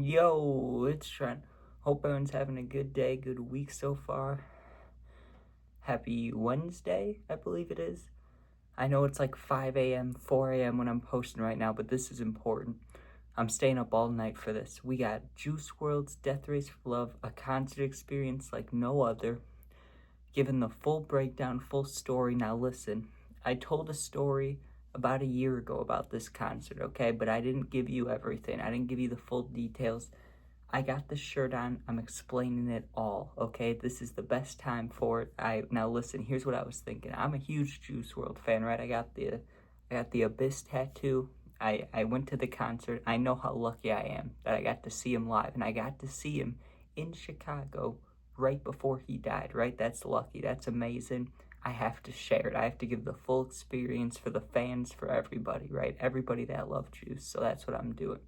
Yo, it's Trent. Hope everyone's having a good day, good week so far. Happy Wednesday, I believe it is. I know it's like 5 a.m., 4 a.m. when I'm posting right now, but this is important. I'm staying up all night for this. We got Juice WRLD's Death Race for Love, a concert experience like no other. Given the full breakdown, full story. Now listen, I told a story about a year ago about this concert, okay? But I didn't give you everything. I didn't give you the full details. I got this shirt on. I'm explaining it all, okay? This is the best time for it. Now listen, here's what I was thinking. I'm a huge Juice WRLD fan, right? I got the Abyss tattoo. I went to the concert. I know how lucky I am that I got to see him live, and I got to see him in Chicago right before he died, right? That's lucky. That's amazing. I have to share it. I have to give the full experience for the fans, for everybody, right? Everybody that loved Juice. So that's what I'm doing.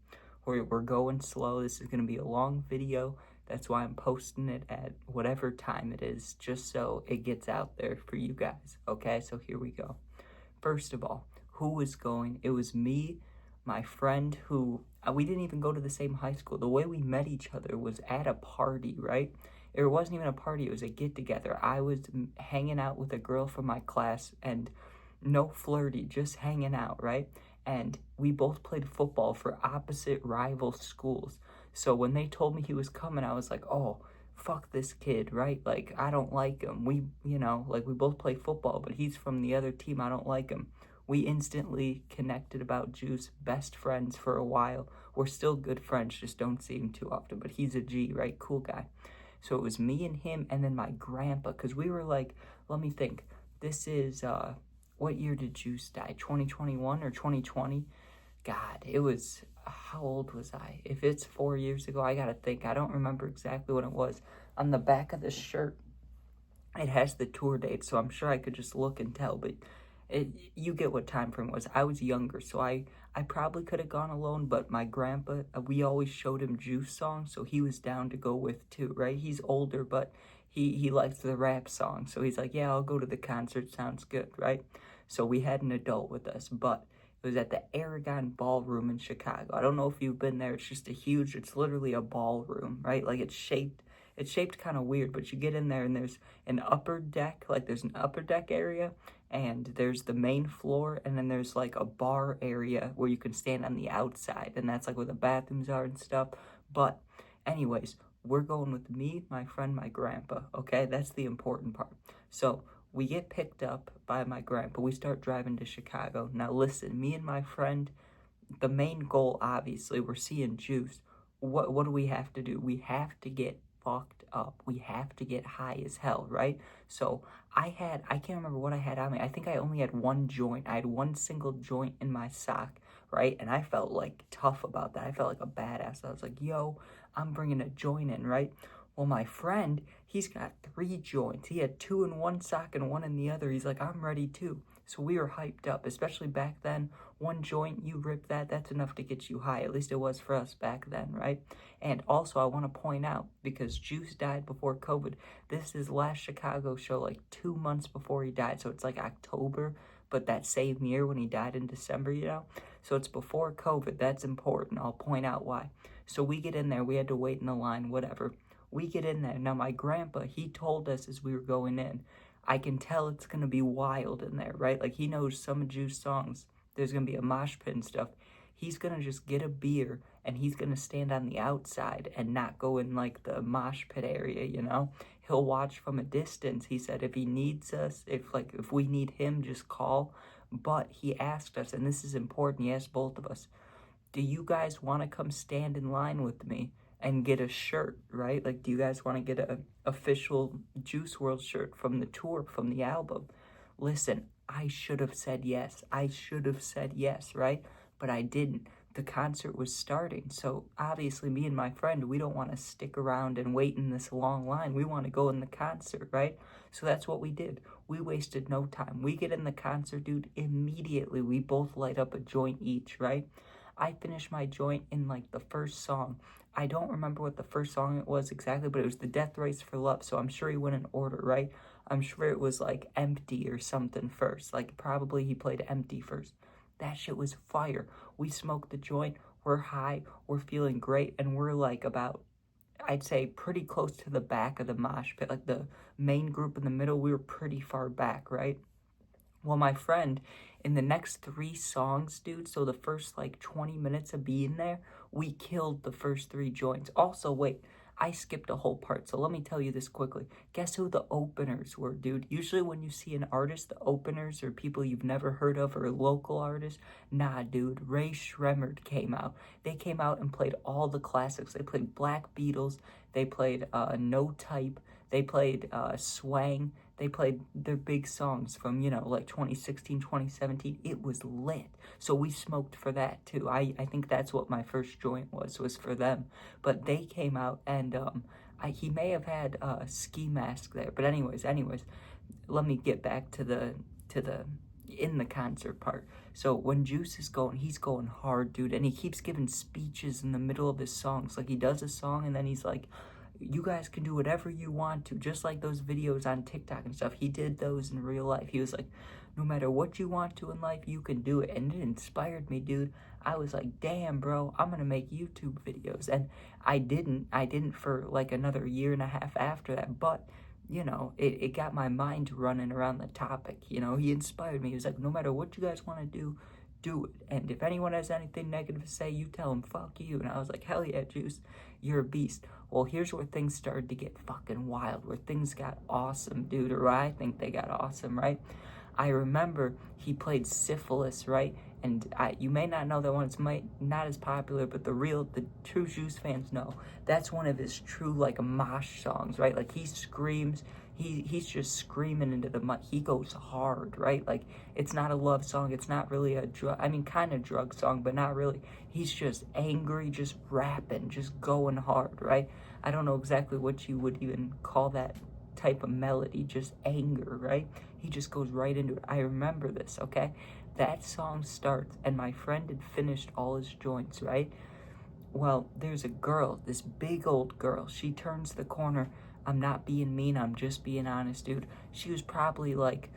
We're going slow. This is going to be a long video. That's why I'm posting it at whatever time it is, just so it gets out there for you guys. Okay, so here we go. First of all, who was going? It was me, my friend who, we didn't even go to the same high school. The way we met each other was at a party, right? It wasn't even a party, it was a get-together. I was hanging out with a girl from my class, and no flirty, just hanging out, right? And we both played football for opposite rival schools. So when they told me he was coming, I was like, oh, fuck this kid, right? Like, I don't like him. We both play football, but he's from the other team. I don't like him. We instantly connected about Juice, best friends for a while. We're still good friends, just don't see him too often, but he's a G, right? Cool guy. So it was me and him and then my grandpa, because we were like, let me think, this is, what year did Juice die? 2021 or 2020? God, it was, how old was I? If it's 4 years ago, I gotta think. I don't remember exactly when it was. On the back of the shirt, it has the tour date, so I'm sure I could just look and tell, but you get what time frame was. I was younger, so I probably could have gone alone, but my grandpa, we always showed him Juice songs, so he was down to go with too, right? He's older, but he likes the rap song, so he's like, yeah, I'll go to the concert, sounds good, right? So we had an adult with us, but it was at the Aragon Ballroom in Chicago. I don't know if you've been there. It's just it's literally a ballroom, right? Like it's shaped kind of weird, but you get in there and there's an upper deck, like there's an upper deck area, and there's the main floor, and then there's like a bar area where you can stand on the outside, and that's like where the bathrooms are and stuff. But anyways, we're going with me, my friend, my grandpa, okay? That's the important part. So we get picked up by my grandpa. We start driving to Chicago. Now listen, me and my friend, the main goal, obviously, we're seeing Juice. What do we have to do? We have to get fucked up. We have to get high as hell, right? So I can't remember what I had on me. I think I only had one joint. I had one single joint in my sock, right? And I felt like tough about that. I felt like a badass. I was like, yo, I'm bringing a joint in, right? Well, my friend, he's got 3 joints. He had 2 in one sock and 1 in the other. He's like, I'm ready too. So we were hyped up, especially back then. 1 joint, you rip that, that's enough to get you high. At least it was for us back then, right? And also, I want to point out, because Juice died before COVID, this is his last Chicago show, like 2 months before he died. So it's like October, but that same year when he died in December, you know? So it's before COVID. That's important. I'll point out why. So we get in there. We had to wait in the line, whatever. We get in there. Now, my grandpa, he told us as we were going in, I can tell it's going to be wild in there, right? Like, he knows some Juice songs. There's going to be a mosh pit and stuff. He's going to just get a beer, and he's going to stand on the outside and not go in, like, the mosh pit area, you know? He'll watch from a distance. He said if he needs us, if we need him, just call. But he asked us, and this is important, he asked both of us, do you guys want to come stand in line with me and get a shirt, right? Like, do you guys want to get a official Juice WRLD shirt from the tour, from the album? Listen, I should have said yes. I should have said yes, right? But I didn't. The concert was starting. So obviously me and my friend, we don't want to stick around and wait in this long line. We want to go in the concert, right? So that's what we did. We wasted no time. We get in the concert, dude, immediately. We both light up a joint each, right? I finished my joint in like the first song. I don't remember what the first song it was exactly, but it was the Death Race for Love, so I'm sure he went in order, right? I'm sure it was like Empty or something first. Like, probably he played Empty first. That shit was fire. We smoked the joint. we're high, we're feeling great, and we're like about, I'd say, pretty close to the back of the mosh pit. Like the main group in the middle, we were pretty far back, right? Well, my friend, in the next 3 songs, dude, so the first like 20 minutes of being there, we killed the first 3 joints. Also, wait, I skipped a whole part, so let me tell you this quickly. Guess who the openers were, dude? Usually when you see an artist, the openers are people you've never heard of or local artists. Nah, dude, Ray Shremmerd came out. They came out and played all the classics. They played Black Beatles, they played No Type, they played Swang, they played their big songs from, like 2016, 2017. It was lit. So we smoked for that too. I think that's what my first joint was for them. But they came out and he may have had a ski mask there. But anyways, let me get back to the in the concert part. So when Juice is going, he's going hard, dude, and he keeps giving speeches in the middle of his songs. Like he does a song and then he's like, you guys can do whatever you want to, just like those videos on TikTok and stuff. He did those in real life. He was like, no matter what you want to in life, you can do it. And it inspired me, dude. I was like, damn, bro, I'm gonna make YouTube videos. And I didn't for like another year and a half after that, but it got my mind running around the topic. He inspired me. He was like, no matter what you guys want to do it. And if anyone has anything negative to say, you tell them, fuck you. And I was like, hell yeah, Juice, you're a beast. Well, here's where things started to get fucking wild, where things got awesome, dude, or I think they got awesome, right? I remember he played Syphilis, right? And you may not know that one, it's not as popular, but the true Juice fans know. That's one of his true, like, mosh songs, right? Like, he screams, he's just screaming into the mic. He goes hard, right? Like, it's not a love song, it's not really a kind of drug song, but not really. He's just angry, just rapping, just going hard, right? I don't know exactly what you would even call that type of melody, just anger, right? He just goes right into it. I remember this, okay? That song starts, and my friend had finished all his joints, right? Well, there's a girl, this big old girl. She turns the corner. I'm not being mean, I'm just being honest, dude. She was probably like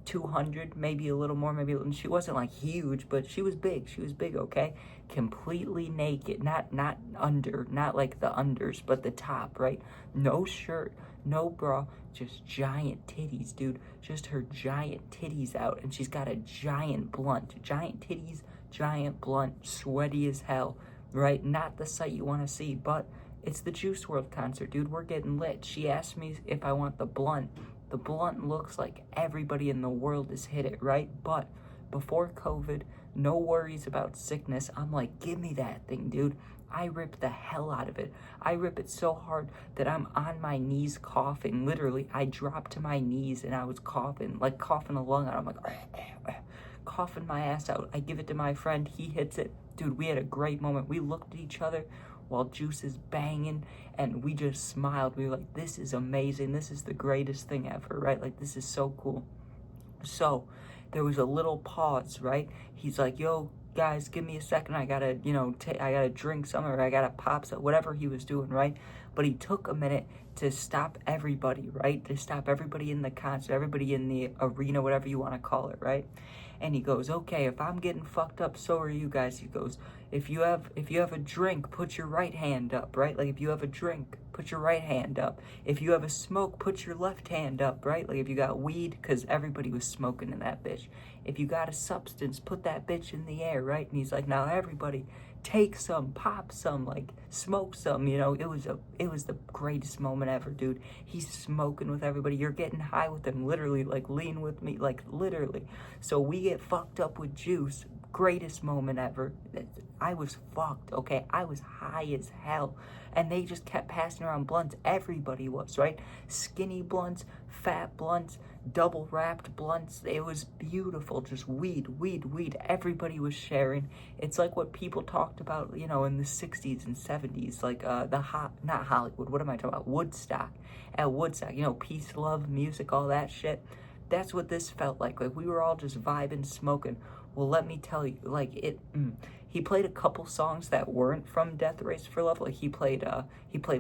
200, maybe a little more, she wasn't like huge, but she was big, okay? Completely naked, not like the unders, but the top, right? No shirt, no bra, just giant titties, dude. Just her giant titties out, and she's got a giant blunt. Giant titties, giant blunt, sweaty as hell, right? Not the sight you want to see, but it's the Juice WRLD concert, dude. We're getting lit. She asked me if I want the blunt. The blunt looks like everybody in the world has hit it, right? But before COVID, no worries about sickness. I'm like, give me that thing, dude. I rip the hell out of it. I rip it so hard that I'm on my knees coughing. Literally, I dropped to my knees and I was coughing, like coughing a lung out. I'm like, coughing my ass out. I give it to my friend. He hits it. Dude, we had a great moment. We looked at each other while Juice is banging, and we just smiled. We were like, this is amazing. This is the greatest thing ever, right? Like, this is so cool. So there was a little pause, right? He's like, yo, guys, give me a second. I gotta, I gotta drink some, or I gotta pop some, whatever he was doing, right? But he took a minute to stop everybody, right? To stop everybody in the concert, everybody in the arena, whatever you want to call it, right? And he goes, okay, if I'm getting fucked up, so are you guys. He goes, if you have a drink, put your right hand up, right? Like, if you have a drink, put your right hand up. If you have a smoke, put your left hand up, right? Like, if you got weed, because everybody was smoking in that bitch. If you got a substance, put that bitch in the air, right? And he's like, now everybody, take some, pop some, like, smoke some, It was the greatest moment ever, dude. He's smoking with everybody. You're getting high with him, literally, like, lean with me, like, literally. So we get fucked up with Juice. Greatest moment ever. I was fucked, okay? I was high as hell. And they just kept passing around blunts. Everybody was, right? Skinny blunts, fat blunts, double wrapped blunts. It was beautiful. Just weed. Everybody was sharing. It's like what people talked about, in the 60s and 70s, like not Hollywood, what am I talking about? Woodstock. At Woodstock, peace, love, music, all that shit. That's what this felt like. Like, we were all just vibing, smoking. Well, let me tell you, like, he played a couple songs that weren't from Death Race for Love. Like, he played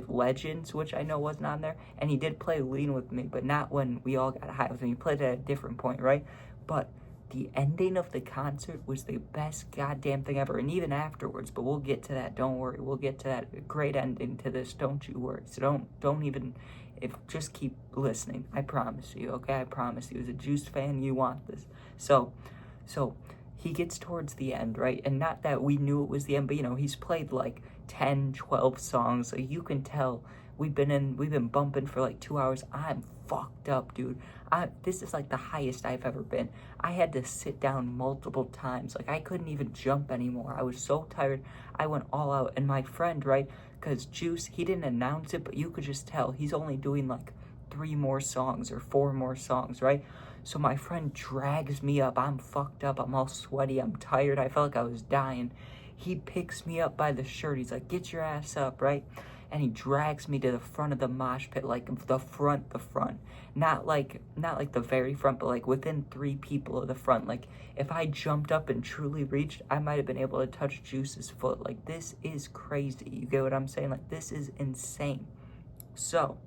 Legends, which I know wasn't on there, and he did play Lean With Me, but not when we all got high with him. He played it at a different point, right? But the ending of the concert was the best goddamn thing ever, and even afterwards, but we'll get to that, don't worry, we'll get to that. Great ending to this, don't you worry. So don't even, just keep listening, I promise you, okay? I promise you, as a Juice fan, you want this. So he gets towards the end, right? And not that we knew it was the end, but he's played like 10, 12 songs, so you can tell we've been bumping for like 2 hours. I'm fucked up, dude. This is like the highest I've ever been. I had to sit down multiple times. Like, I couldn't even jump anymore. I was so tired. I went all out. And my friend, right, because Juice, he didn't announce it, but you could just tell he's only doing like 3 more songs or 4 more songs, right? So my friend drags me up. I'm fucked up. I'm all sweaty. I'm tired. I felt like I was dying. He picks me up by the shirt. He's like, get your ass up, right? And he drags me to the front of the mosh pit, like the front. Not like the very front, but like within 3 people of the front. Like, if I jumped up and truly reached, I might have been able to touch Juice's foot. Like, this is crazy. You get what I'm saying? Like, this is insane. So,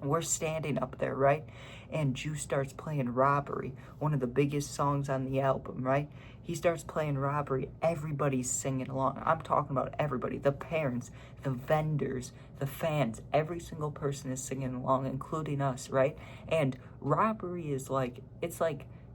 we're standing up there, right? And Juice starts playing Robbery, one of the biggest songs on the album, right? He starts playing Robbery. Everybody's singing along. I'm talking about everybody. The parents, the vendors, the fans. Every single person is singing along, including us, right? And Robbery is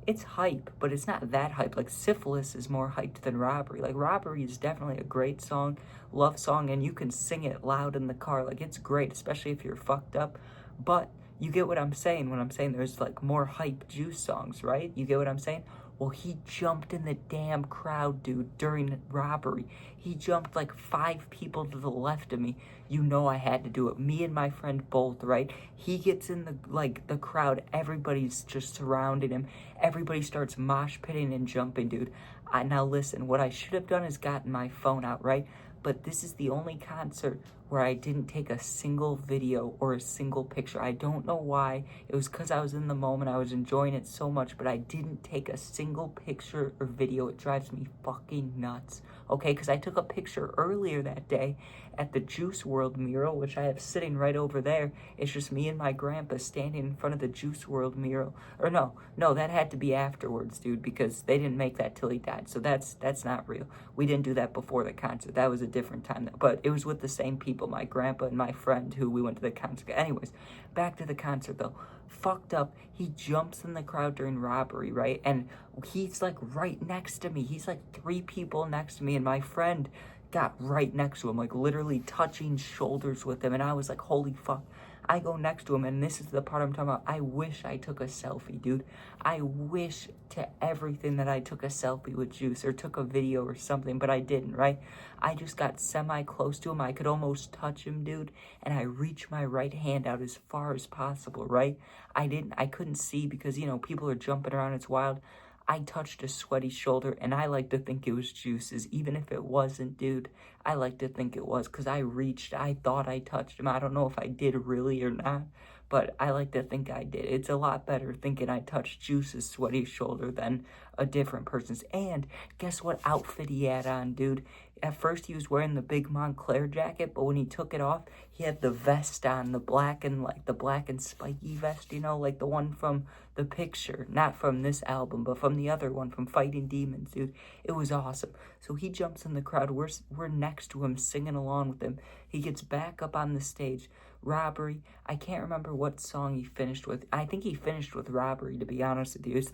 it's hype, but it's not that hype. Like, Syphilis is more hyped than Robbery. Like, Robbery is definitely a great song, love song, and you can sing it loud in the car. Like, it's great, especially if you're fucked up. But you get what I'm saying when I'm saying there's like more hype Juice songs, right? You get what I'm saying? Well, he jumped in the damn crowd, dude, during Robbery. He jumped like 5 people to the left of me. You know I had to do it. Me and my friend both, right? He gets in the crowd. Everybody's just surrounding him. Everybody starts mosh pitting and jumping, dude. Now listen, what I should have done is gotten my phone out, right? But this is the only concert where I didn't take a single video or a single picture. I don't know why. It was because I was in the moment. I was enjoying it so much, but I didn't take a single picture or video. It drives me fucking nuts. Okay, because I took a picture earlier that day at the Juice WRLD mural, which I have sitting right over there. It's just me and my grandpa standing in front of the Juice WRLD mural. Or no, that had to be afterwards, dude, because they didn't make that till he died. So that's not real. We didn't do that before the concert. That was a different time, but it was with the same people, my grandpa and my friend who we went to the concert. Anyways, back to the concert though. Fucked up. He jumps in the crowd during Robbery, right? And he's like right next to me. He's like 3 people next to me, and my friend got right next to him, like literally touching shoulders with him. And I was like, holy fuck. I go next to him, and this is the part I'm talking about. I wish I took a selfie, dude. I wish to everything that I took a selfie with Juice or took a video or something, but I didn't, right? I just got semi-close to him. I could almost touch him, dude, and I reached my right hand out as far as possible, right? I couldn't see because, people are jumping around. It's wild. I touched a sweaty shoulder, and I like to think it was Juice's, even if it wasn't, dude. I like to think it was, because I thought I touched him. I don't know if I did really or not, but I like to think I did. It's a lot better thinking I touched Juice's sweaty shoulder than a different person's. And guess what outfit he had on, dude? At first, he was wearing the big Montclair jacket, but when he took it off, he had the vest on, the black and spiky vest, like the one from the picture, not from this album, but from the other one, from Fighting Demons, dude. It was awesome. So he jumps in the crowd. We're next to him, singing along with him. He gets back up on the stage. Robbery. I can't remember what song he finished with. I think he finished with Robbery, to be honest with you. It's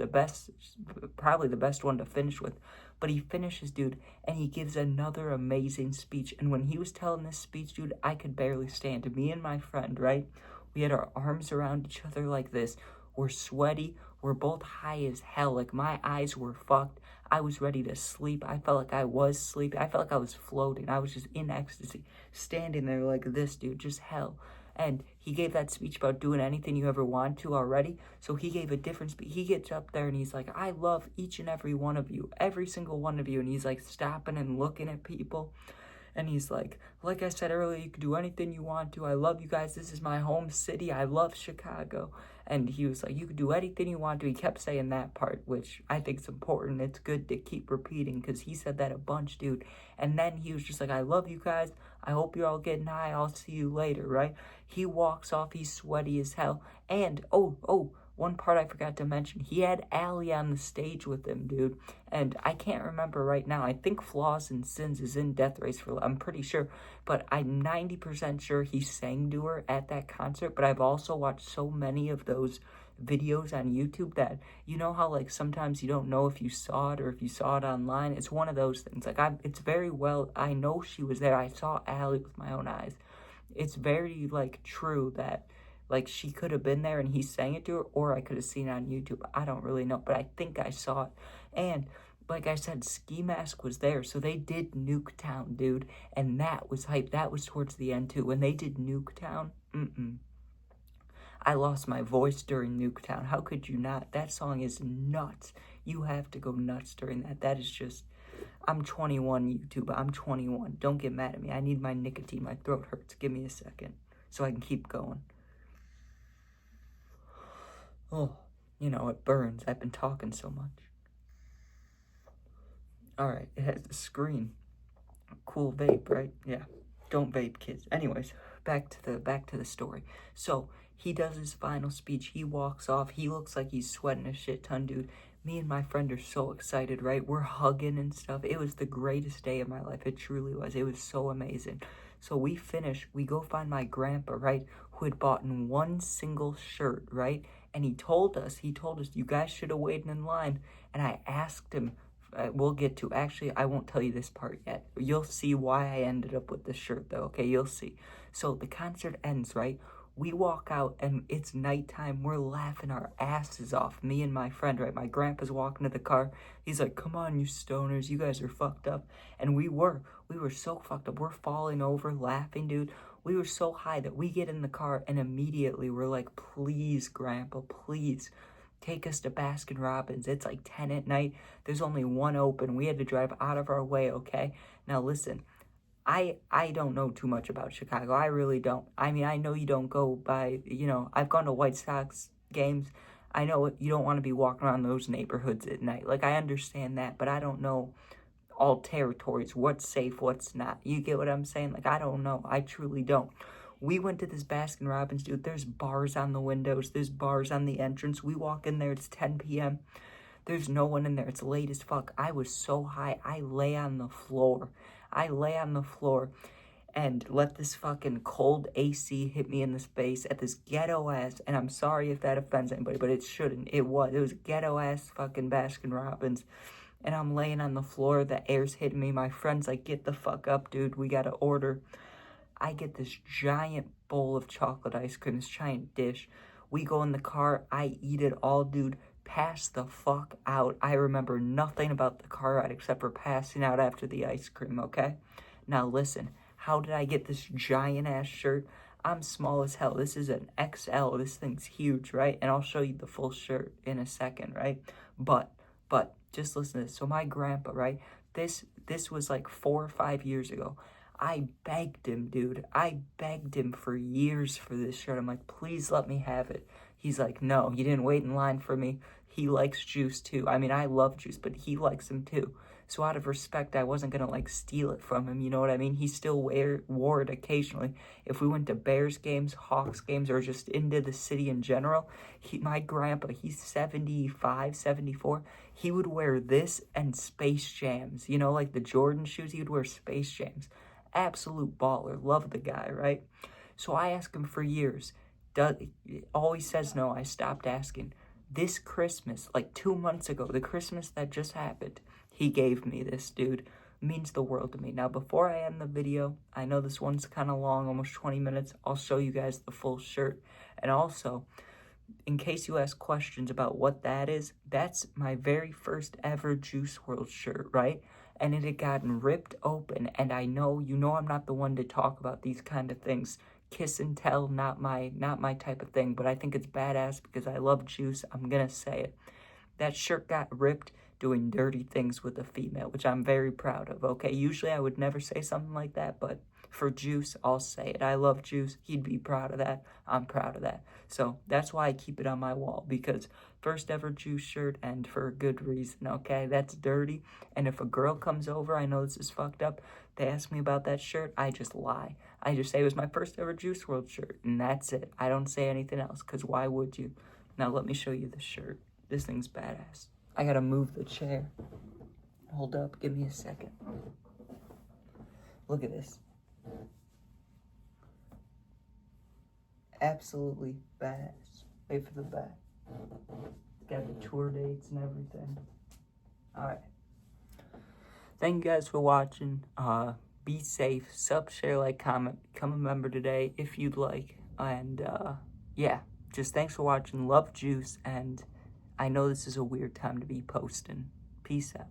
probably the best one to finish with. But he finishes, dude, and he gives another amazing speech. And when he was telling this speech, dude, I could barely stand. Me and my friend, right? We had our arms around each other like this. We're sweaty. We're both high as hell. Like, my eyes were fucked. I was ready to sleep. I felt like I was sleeping. I felt like I was floating. I was just in ecstasy, standing there like this, dude, just hell. And he gave that speech about doing anything you ever want to already. So he gave a different speech. He gets up there and he's like, I love each and every one of you, every single one of you. And he's like stopping and looking at people. And he's like I said earlier, you can do anything you want to. I love you guys. This is my home city. I love Chicago. And he was like, you can do anything you want to. He kept saying that part, which I think is important. It's good to keep repeating because he said that a bunch, dude. And then he was just like, I love you guys. I hope you're all getting high. I'll see you later, right? He walks off. He's sweaty as hell. And, one part I forgot to mention, he had Allie on the stage with him, dude. And I can't remember right now. I think Flaws and Sins is in Death Race for Love. I'm pretty sure. But I'm 90% sure he sang to her at that concert. But I've also watched so many of those videos on YouTube that, you know how like sometimes you don't know if you saw it or if you saw it online. It's one of those things. Like it's very well, I know she was there. I saw Allie with my own eyes. It's very like true that like she could have been there and he sang it to her, or I could have seen it on YouTube. I don't really know, but I think I saw it. And like I said, Ski Mask was there, so they did Nuketown, dude, and that was hype. That was towards the end too. When they did Nuketown, I lost my voice during Nuketown. How could you not? That song is nuts. You have to go nuts during that. That is just, I'm 21, YouTube. I'm 21. Don't get mad at me. I need my nicotine. My throat hurts. Give me a second so I can keep going. Oh, you know, it burns. I've been talking so much. Alright, it has the screen. Cool vape, right? Yeah. Don't vape, kids. Anyways, back to the story. So he does his final speech. He walks off. He looks like he's sweating a shit ton, dude. Me and my friend are so excited, right? We're hugging and stuff. It was the greatest day of my life. It truly was. It was so amazing. So we finish. We go find my grandpa, right? Who had bought in one single shirt, right? And he told us, you guys should have waited in line. And I asked him, we'll get to, actually, I won't tell you this part yet. You'll see why I ended up with this shirt, though, okay? You'll see. So the concert ends, right? We walk out, and it's nighttime. We're laughing our asses off, me and my friend, right? My grandpa's walking to the car. He's like, come on, you stoners. You guys are fucked up. And we were so fucked up. We're falling over, laughing, dude. We were so high that we get in the car, and immediately we're like, please, Grandpa, please take us to Baskin Robbins. It's like 10 at night. There's only one open. We had to drive out of our way, okay? Now, listen, I don't know too much about Chicago. I really don't. I mean, I know you don't go by, you know, I've gone to White Sox games. I know you don't want to be walking around those neighborhoods at night. Like, I understand that, but I don't know all territories, what's safe, what's not. You get what I'm saying? Like, I don't know. I truly don't. We went to this Baskin Robbins, dude. There's bars on the windows. There's bars on the entrance. We walk in there. It's 10 p.m. There's no one in there. It's late as fuck. I was so high. I lay on the floor. And let this fucking cold AC hit me in the face at this ghetto ass. And I'm sorry if that offends anybody, but it shouldn't. It was ghetto ass fucking Baskin Robbins. And I'm laying on the floor. The air's hitting me. My friend's like, get the fuck up, dude. We gotta order. I get this giant bowl of chocolate ice cream, this giant dish. We go in the car. I eat it all, dude. Pass the fuck out. I remember nothing about the car ride except for passing out after the ice cream, okay? Now listen, how did I get this giant ass shirt? I'm small as hell. This is an XL. This thing's huge, right? And I'll show you the full shirt in a second, right? But just listen to this. So my grandpa, right? This was like 4 or 5 years ago. I begged him, dude. I begged him for years for this shirt. I'm like, please let me have it. He's like, no, you didn't wait in line for me. He likes Juice too. I mean, I love Juice, but he likes him too. So out of respect, I wasn't going to like steal it from him. You know what I mean? He still wore it occasionally. If we went to Bears games, Hawks games, or just into the city in general, my grandpa, he's 75, 74. He would wear this and Space Jams. You know, like the Jordan shoes, he would wear Space Jams. Absolute baller. Love the guy, right? So I asked him for years. Always says no. I stopped asking. This Christmas, like 2 months ago, the Christmas that just happened, he gave me this, dude. Means the world to me. Now, before I end the video, I know this one's kind of long, almost 20 minutes. I'll show you guys the full shirt. And also, in case you ask questions about what that is, that's my very first ever Juice WRLD shirt, right? And it had gotten ripped open, and I know, you know I'm not the one to talk about these kind of things. Kiss and tell, not my type of thing, but I think it's badass because I love Juice. I'm gonna say it. That shirt got ripped doing dirty things with a female, which I'm very proud of, okay? Usually I would never say something like that, but for Juice, I'll say it. I love Juice. He'd be proud of that. I'm proud of that. So that's why I keep it on my wall, because first ever Juice shirt, and for a good reason, okay? That's dirty. And if a girl comes over, I know this is fucked up, they ask me about that shirt, I just lie. I just say it was my first ever Juice WRLD shirt, and that's it. I don't say anything else, because why would you? Now let me show you the shirt. This thing's badass. I gotta move the chair. Hold up, give me a second. Look at this. Absolutely badass. Wait for the back. Got the tour dates and everything. Alright. Thank you guys for watching. Be safe. Sub, share, like, comment. Become a member today if you'd like. And, yeah. Just thanks for watching. Love Juice. And I know this is a weird time to be posting. Peace out.